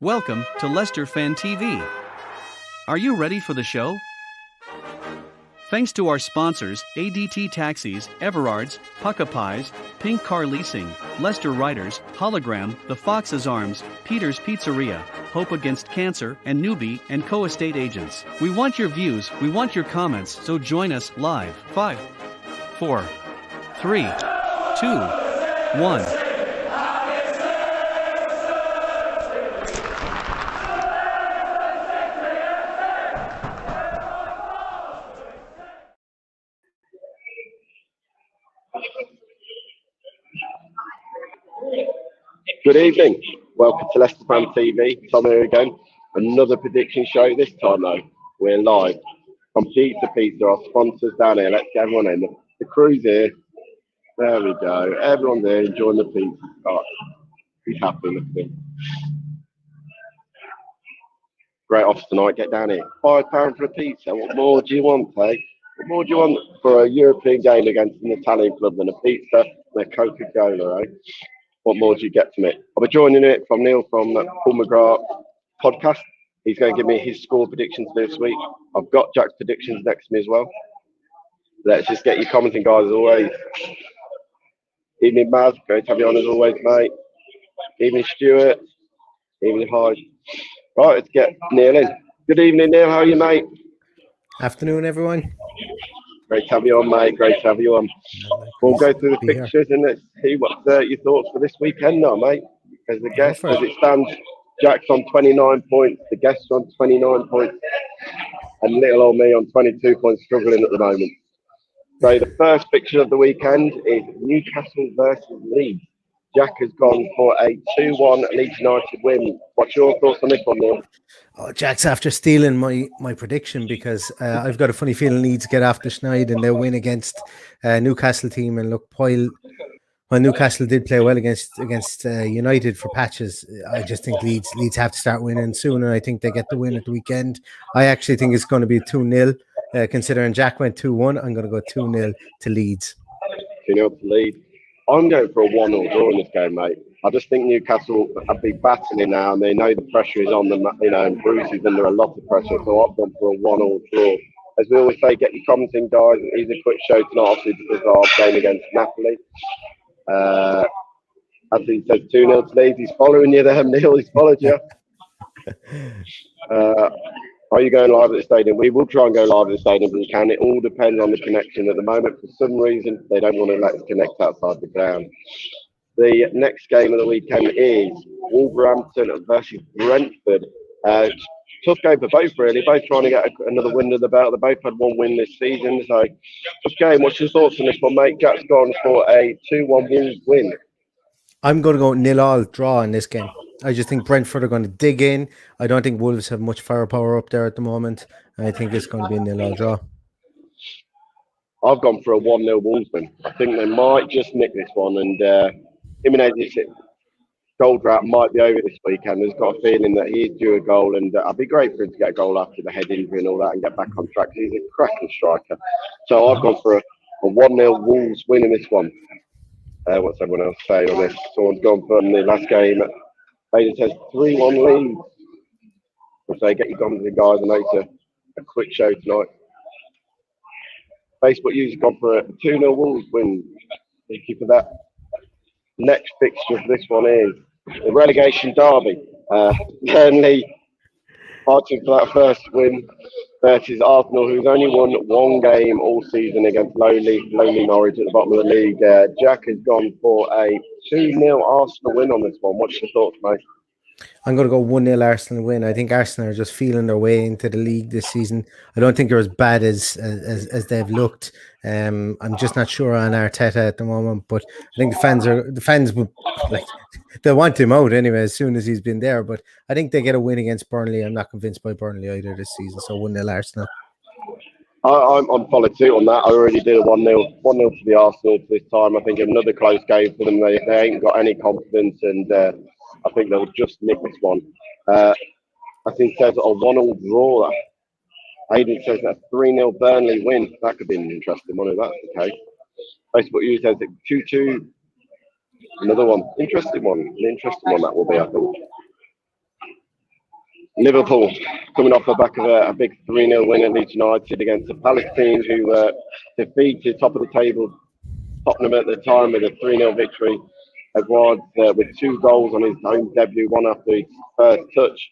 Welcome to Leicester Fan TV. Are you ready for the show? Thanks to our sponsors, ADT Taxis, Everards, Pukka Pies, Pink Car Leasing, Leicester Riders, Hollogram, The Fox's Arms, Peter's Pizzeria, Hope Against Cancer, and Newby Co estate agents. We want your views, we want your comments, so join us live. 5, 4, 3, 2, 1. Good evening. Welcome to Leicester Fan TV. Tom here again. Another prediction show. This time though, we're live from Pizza, our sponsors down here. Let's get everyone in. The crew's here. There we go. Everyone's there enjoying the pizza. Oh, he's happy looking. Great offer tonight. Get down here. £5 for a pizza. What more do you want, eh? What more do you want for a European game against an Italian club than a pizza and a Coca-Cola, eh? What more do you get from it? I'll be joining it from Neil from Paul McGrath podcast. He's going to give me his score predictions this week. I've got Jack's predictions next to me as well. Let's just get your commenting, guys, as always. Evening, Maz. Great to have you on as always, mate. Evening, Stuart. Evening, Hyde. Right, let's get Neil in. Good evening, Neil. How are you, mate? Afternoon, everyone. Great to have you on, mate. Great to have you on. We'll go through the fixtures and let's see what your thoughts for this weekend now, mate. As the guest, as it stands, Jack's on 29 points, the guest's on 29 points, and little old me on 22 points, struggling at the moment. So the first fixture of the weekend is Newcastle versus Leeds. Jack has gone for a 2-1 Leeds United win. What's your thoughts on this one, Neil? Oh, Jack's after stealing my prediction because I've got a funny feeling Leeds get after Schneid and they'll win against Newcastle team. And look, while Newcastle did play well against United for patches, I just think Leeds have to start winning soon, and I think they get the win at the weekend. I actually think it's going to be 2-0. Considering Jack went 2-1, I'm going to go 2-0 to Leeds. 2-0 to Leeds. I'm going for a 1-0 draw in this game, mate. I just think Newcastle have been battling now, and they know the pressure is on them. And Bruce is under a lot of pressure, so I've gone for a 1-1 draw. As we always say, get your comments in, guys. It is a quick show tonight, obviously, because of our game against Napoli. As he says, 2-0 to Leeds. He's following you there, Neil. He's followed you. Are you going live at the stadium? We will try and go live at the stadium if we can. It all depends on the connection. At the moment, for some reason, they don't want to let us connect outside the ground. The next game of the weekend is Wolverhampton versus Brentford. Tough game for both, really. Both trying to get another win under the belt. They both had one win this season. So, tough game. What's your thoughts on this one, mate? Jack's gone for a 2-1 Wolves win. I'm going to go 0-0 draw in this game. I just think Brentford are going to dig in. I don't think Wolves have much firepower up there at the moment. I think it's going to be a 0-0 draw. I've gone for a 1-0 Wolves win. I think they might just nick this one, and Jimenez's goal drought might be over this weekend. There's got a feeling that he is due a goal, and I'd be great for him to get a goal after the head injury and all that and get back on track. He's a cracking striker. So I've gone for a 1-0 Wolves win in this one. What's everyone else saying on this? Someone's gone for the last game. Aiden says 3-1 Leeds. So get your comments in, guys. I know it's a quick show tonight. Facebook user gone for a 2-0 Wolves win. Thank you for that. Next fixture for this one is the relegation derby. Burnley fighting for that first win versus Arsenal, who's only won one game all season against lowly Norwich at the bottom of the league. Jack has gone for a 2-0 Arsenal win on this one. What's your thoughts, mate? I'm going to go 1-0 Arsenal win. I think Arsenal are just feeling their way into the league this season. I don't think they're as bad as they've looked. I'm just not sure on Arteta at the moment, but I think the fans would like they'll want him out anyway as soon as he's been there. But I think they get a win against Burnley. I'm not convinced by Burnley either this season, so 1-0 Arsenal. I'm followed suit on that. I already did a 1-0 to the Arsenal this time. I think another close game for them. They ain't got any confidence, and I think they'll just nick this one. I think it says a 1-1 draw. Aiden says a 3-0 Burnley win. That could be an interesting one if that's the case. Facebook user says 2-2. Another one. Interesting one. An interesting one that will be, I think. Liverpool coming off the back of a big 3-0 win at Leeds United against the Palace team, who defeated top of the table Tottenham at the time with a 3-0 victory. Everards with 2 goals on his home debut, one after his first touch.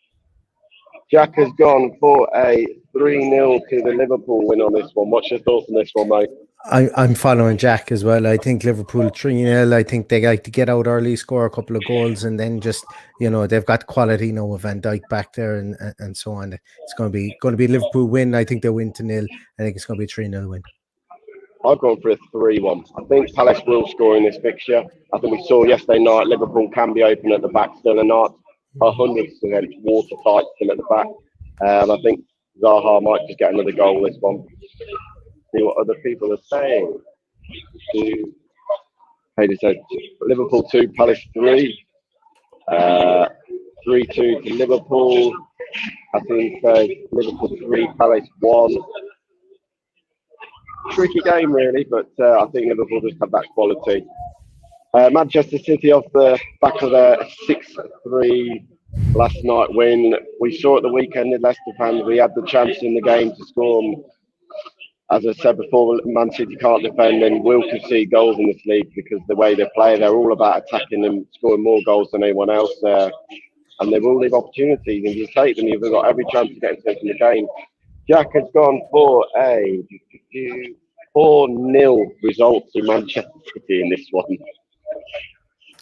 Jack has gone for a 3-0 to the Liverpool win on this one. What's your thoughts on this one, mate? I'm following Jack as well. I think Liverpool 3-0. I think they like to get out early, score a couple of goals, and then just, they've got quality now with Van Dijk back there and so on. It's going to be a Liverpool win. I think they'll win to 0. I think it's going to be a 3-0 win. I've gone for a 3-1. I think Palace will score in this fixture. I think we saw yesterday night Liverpool can be open at the back still and not 100% watertight still at the back. I think Zaha might just get another goal this one. See what other people are saying. Hayden said Liverpool 2, Palace 3. 3-2 to Liverpool. I think Liverpool 3, Palace 1. Tricky game, really, but I think Liverpool just have that quality. Manchester City off the back of their 6-3 last night win. We saw at the weekend in Leicester fans, we had the chance in the game to score. As I said before, Man City can't defend and will concede goals in this league because the way they play, they're all about attacking and scoring more goals than anyone else. And they will leave opportunities, and if you take them, you've got every chance to get into the game. Jack has gone for a 4-0 result to Manchester City in this one.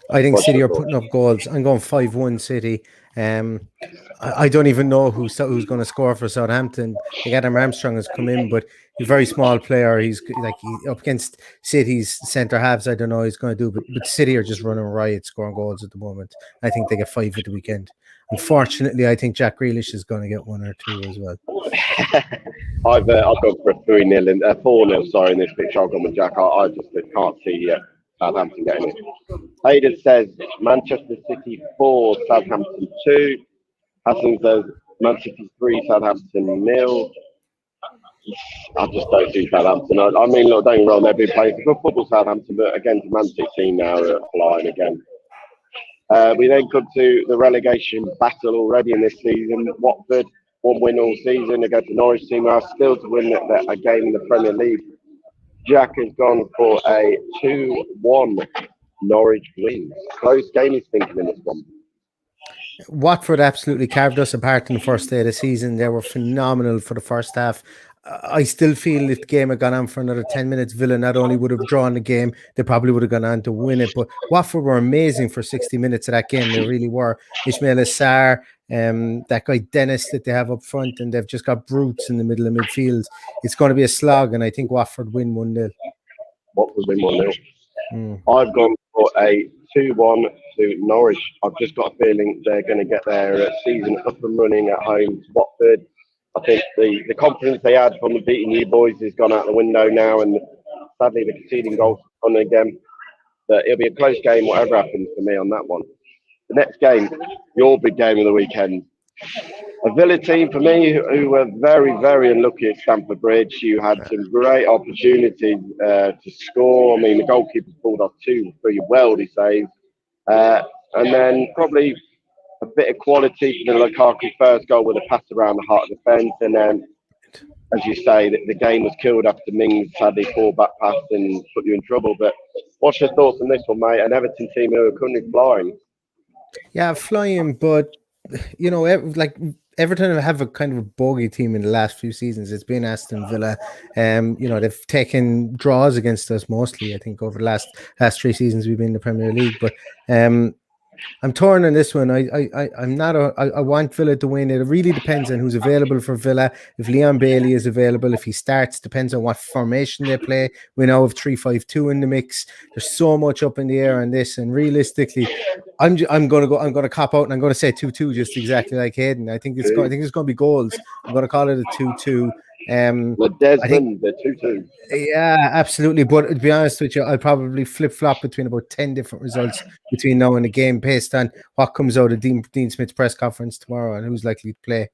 I think City are putting up goals. I'm going 5-1 City. I don't even know who's going to score for Southampton. Adam Armstrong has come in, but he's a very small player. He's up against City's centre halves. I don't know what he's going to do, but City are just running riot, scoring goals at the moment. I think they get 5 at the weekend. Unfortunately, I think Jack Grealish is going to get 1 or 2 as well. I've gone for a 3-0 and 4-0. Sorry, in this picture, I've gone with Jack. I just can't see Southampton getting it. Hayden says Manchester City 4, Southampton 2. Hassan says Man City 3, Southampton 0. I just don't see Southampton. I mean, look, don't get me wrong, they've been playing good football, Southampton, but again, the Man City team now are flying again. We then come to the relegation battle already in this season. Watford, 1 win all season against the Norwich team, are still to win a game in the Premier League. Jack has gone for a 2-1 Norwich win. Close game he's thinking in this one. Watford absolutely carved us apart in the first day of the season. They were phenomenal for the first half. I still feel if the game had gone on for another 10 minutes, Villa not only would have drawn the game, they probably would have gone on to win it. But Watford were amazing for 60 minutes of that game. They really were. Ismail Assar, that guy Dennis that they have up front, and they've just got brutes in the middle of midfield. It's going to be a slog, and I think Watford win 1-0. Watford win 1-0. I've gone for a 2-1 to Norwich. I've just got a feeling they're going to get their season up and running at home to Watford. I think the confidence they had from the beating you boys has gone out the window now, and sadly the conceding goals on again. But it'll be a close game, whatever happens for me on that one. The next game, your big game of the weekend. A Villa team for me who were very, very unlucky at Stamford Bridge. You had some great opportunities to score. I mean, the goalkeeper pulled off 2 pretty worldy saves. And then probably a bit of quality for the Lukaku first goal with a pass around the heart of the fence. And then, as you say, the game was killed after Mings sadly pulled back pass and put you in trouble. But what's your thoughts on this one, mate? An Everton team who are currently flying. Yeah, flying, but Everton have a kind of a bogey team in the last few seasons. It's been Aston Villa. They've taken draws against us mostly, I think, over the last 3 seasons we've been in the Premier League. But I'm torn on this one. I want Villa to win. It really depends on who's available for Villa. If Leon Bailey is available, if he starts, depends on what formation they play. We now have 3-5-2 in the mix. There's so much up in the air on this, and realistically, I'm going to cop out and I'm going to say 2-2, just exactly like Hayden. I think it's going to be goals. I'm going to call it a 2-2. Desmond, the 2-2. Yeah, absolutely. But to be honest with you, I'll probably flip-flop between about 10 different results between now and the game based on what comes out of Dean Smith's press conference tomorrow and who's likely to play.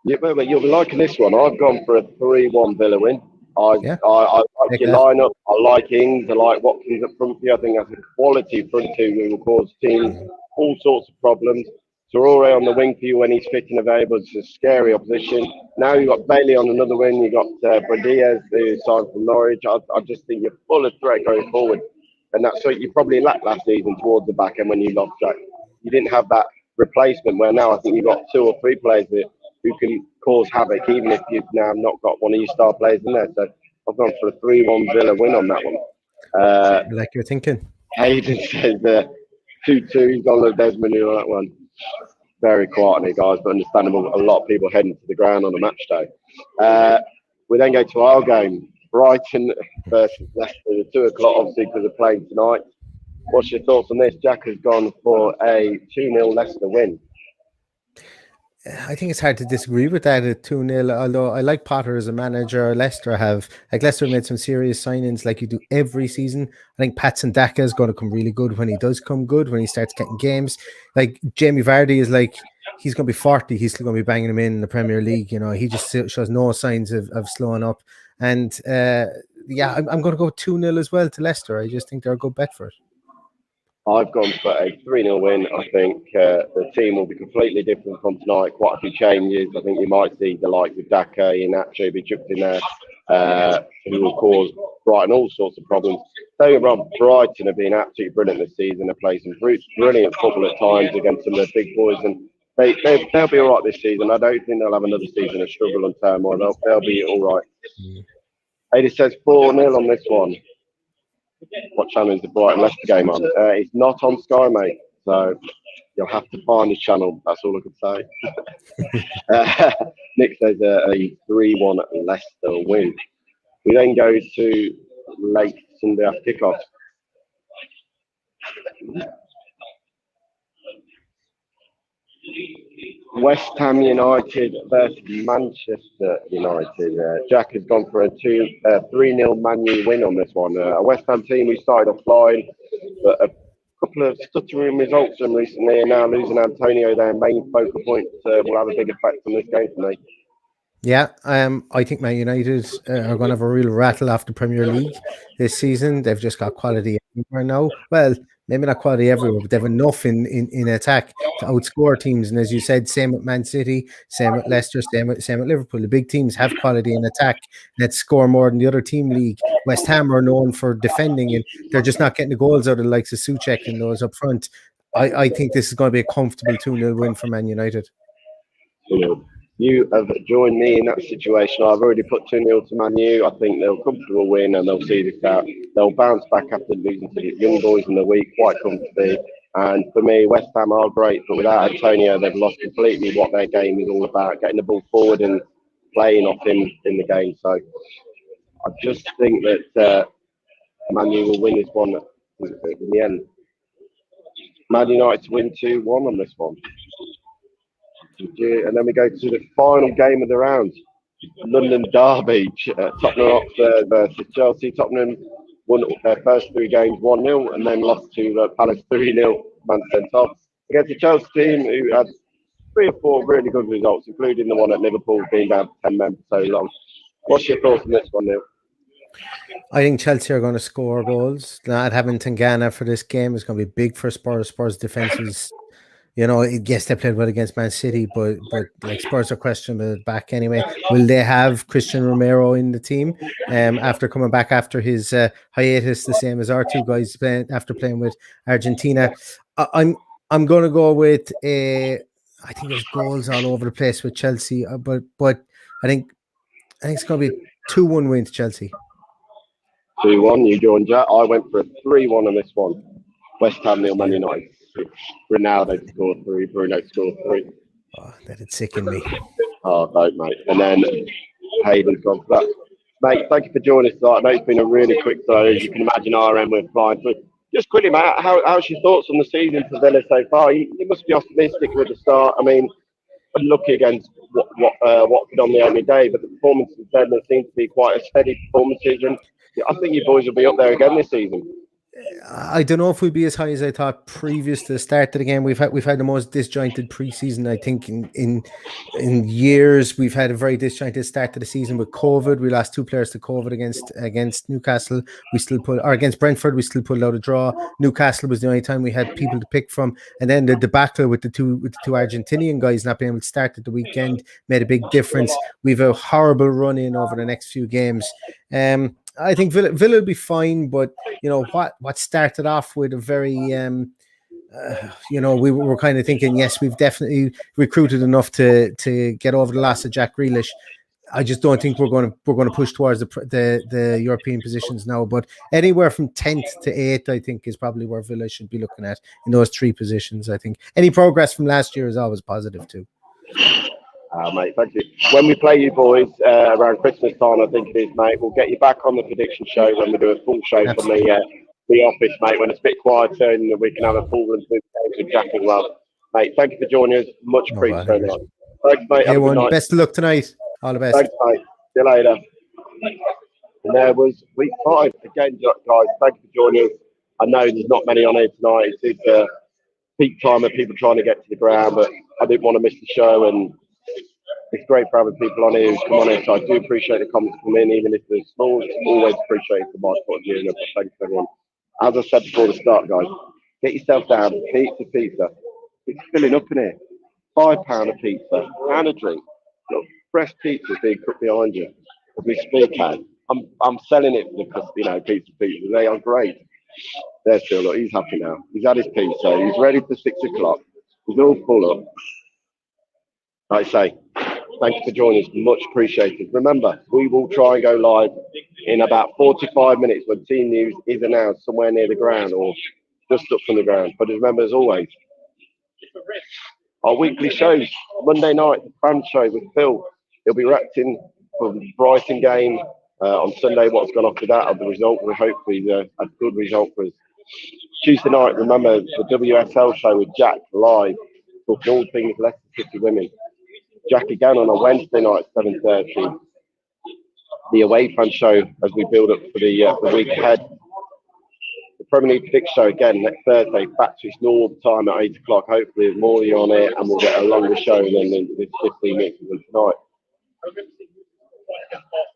Yeah, but you'll be liking this one. I've gone for a 3-1 Villa win. I like your lineup. I like Ings. I like Watkins up front. I think that's a quality front two who will cause teams all sorts of problems. Traore on the wing for you when he's fit and available. It's a scary opposition. Now you've got Bailey on another wing. You've got Bradias, who signed from Norwich. I just think you're full of threat going forward. And that's what you probably lacked last season towards the back end when you lost Jack. You didn't have that replacement, where now I think you've got 2 or 3 players who can cause havoc, even if you've now not got one of your star players in there. So I've gone for a 3-1 Villa win on that one. Like you're thinking. Hayden says 2-2. He's gone to Desmond on that one. Very quietly, guys, but understandable. A lot of people heading to the ground on a match day. We then go to our game, Brighton versus Leicester, 2 o'clock, obviously, because of playing tonight. What's your thoughts on this? Jack has gone for a 2-0 Leicester win. I think it's hard to disagree with that at 2-0, although I like Potter as a manager. Leicester made some serious signings like you do every season. I think Patson Daka is going to come really good when he does come good, when he starts getting games. Like Jamie Vardy is like, he's going to be 40. He's still going to be banging him in the Premier League. You know, he just shows no signs of slowing up. And I'm going to go 2-0 as well to Leicester. I just think they're a good bet for it. I've gone for a 3-0 win. I think the team will be completely different from tonight. Quite a few changes. I think you might see the likes of Daka and actually be chucked in there, who will cause Brighton all sorts of problems. Don't get me wrong, Brighton have been absolutely brilliant this season. They're playing some brilliant football at times against some of the big boys, and they'll be all right this season. I don't think they'll have another season of struggle and turmoil. They'll be all right. Ada says 4-0 on this one. What channel is the Brighton Leicester game on? It's not on Sky, mate. So you'll have to find the channel. That's all I can say. Nick says a 3-1 Leicester win. We then go to late Sunday after kickoff. West Ham United versus Manchester United. Jack has gone for a 3-0 Man U win on this one. A West Ham team who started off flying, but a couple of stuttering results from recently, and now losing Antonio, their main focal point, will have a big effect on this game for me. Yeah, I think Man United are going to have a real rattle after Premier League this season. They've just got quality everywhere now. Well, maybe not quality everywhere, but they have enough in attack to outscore teams. And as you said, same with Man City, same with Leicester, same with Liverpool. The big teams have quality in attack that score more than the other team league. West Ham are known for defending, and they're just not getting the goals out of the likes of Souček and those up front. I think this is going to be a comfortable 2-0 win for Man United. You have joined me in that situation. I've already put 2-0 to Man U. I think they'll comfortable win and they'll see this out. They'll bounce back after losing to the young boys in the week quite comfortably. And for me, West Ham are great, but without Antonio, they've lost completely what their game is all about, getting the ball forward and playing off him in the game. So I just think that Man U will win this one in the end. Man United to win 2-1 on this one. And then we go to the final game of the round, London Derby, Tottenham Hotspur versus Chelsea. Tottenham won their first 3 games 1-0 and then lost to Palace 3-0, man sent off. Against the Chelsea team who had 3 or 4 really good results, including the one at Liverpool being down to 10 men for so long. What's your thoughts on this one, Neil? I think Chelsea are going to score goals. Not having Tangana for this game is going to be big for Spurs. Spurs defense is, you know, yes, they played well against Man City, but like Spurs are questionable back anyway. Will they have Christian Romero in the team after coming back after his hiatus, the same as our 2 guys after playing with Argentina? I'm going to go with I think there's goals all over the place with Chelsea, but I think it's going to be a 2-1 win to Chelsea. 2-1, you joined Jack. I went for a 3-1 on this one. West Ham nil, Man United. Ronaldo scored 3, Bruno scored 3. Oh, that'd sicken me. Oh, don't, mate. And then Hayden's gone for that. Mate, thank you for joining us tonight. I know it's been a really quick show. As you can imagine, RM we're flying through. Just quickly, mate, how's your thoughts on the season for Villa so far? You must be optimistic with the start. I mean, lucky against Watford on the only day, but the performances then seem to be quite a steady performances, and I think you boys will be up there again this season. I don't know if we'll be as high as I thought previous to the start of the game. We've had the most disjointed preseason, I think, in years. We've had a very disjointed start to the season with COVID. We lost 2 players to COVID against Newcastle. Against Brentford, we still pulled out a draw. Newcastle was the only time we had people to pick from, and then the debacle with the two Argentinian guys not being able to start at the weekend made a big difference. We've a horrible run in over the next few games. I think Villa will be fine, but what started off with a very we were kind of thinking, yes, we've definitely recruited enough to get over the loss of Jack Grealish. I just don't think we're going to push towards the European positions now. But anywhere from 10th to 8th, I think, is probably where Villa should be looking at in those 3 positions. I think any progress from last year is always positive too. Mate, thank you. When we play you boys around Christmas time, I think it is, mate, we'll get you back on the prediction show when we do a full show from the office, mate, when it's a bit quieter and we can have a full run through the games with Jack and Rob. Mate, thank you for joining us. Much appreciated. Thanks, mate. Everyone, best of luck tonight. All the best. Thanks, mate. See you later. And there was week 5 again, guys. Thank you for joining us. I know there's not many on here tonight. It's peak time of people trying to get to the ground, but I didn't want to miss the show, and it's great for having people on here who come on here. So I do appreciate the comments come in, even if they're small. It's always appreciated from my point of view. Thanks everyone. As I said before the start, guys, get yourself down. Pizza. It's filling up in here. £5 a pizza and a drink. Look, fresh pizza being cooked behind you as we speak. I'm selling it because pizza. They are great. There's Phil. Look, he's happy now. He's had his pizza. He's ready for 6 o'clock. He's all full up. Like I say, thank you for joining us. Much appreciated. Remember, we will try and go live in about 45 minutes when team news is announced somewhere near the ground or just up from the ground. But remember, as always, our weekly shows, Monday night, the fan show with Phil. He'll be reacting for the Brighton game on Sunday. What's gone off with that, of the result, we hope is a good result for us. Tuesday night, remember, the WSL show with Jack live, talking all things Leicester City women. Jack again on a Wednesday night at 7:30. The away fan show as we build up for the week ahead. The Premier League Predict show again next Thursday, back to its normal time at 8 o'clock. Hopefully there's more of you on it and we'll get a longer show than this 15 minutes tonight.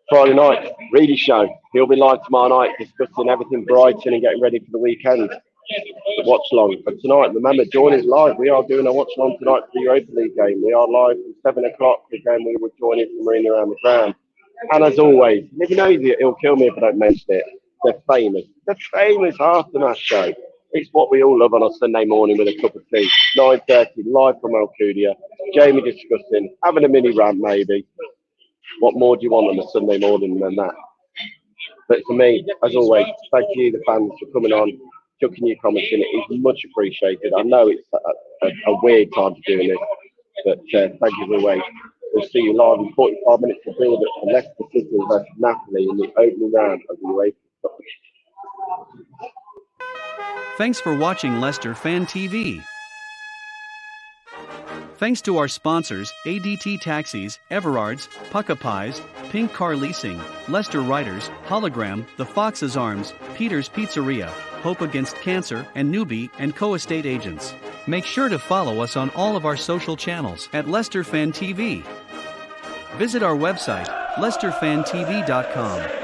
Friday night, Reedy show. He'll be live tomorrow night discussing everything Brighton and getting ready for the weekend. The watch long. But tonight, remember, join us live. We are doing a watch long tonight for the Europa League game. We are live from 7 o'clock. Again, we will join in from Marina around the ground. And as always, if you know he'll kill me if I don't mention it. They're famous. The famous aftermath show. It's what we all love on a Sunday morning with a cup of tea. 9:30 live from Alcudia. Jamie discussing, having a mini rant maybe. What more do you want on a Sunday morning than that? But for me, as always, thank you, the fans, for coming on, chucking your comments in. It is much appreciated. I know it's a weird time to doing this, but thank you as always. We'll see you live in 45 minutes to build up for Leicester City versus Napoli in the opening round of the UEFA Cup. Thanks for watching Leicester Fan TV. Thanks to our sponsors, ADT Taxis, Everards, Pukka Pies, Pink Car Leasing, Leicester Riders, Hollogram, The Fox's Arms, Peter's Pizzeria, Hope Against Cancer, and Newby Co estate agents. Make sure to follow us on all of our social channels at Leicester Fan TV. Visit our website, leicesterfantv.com.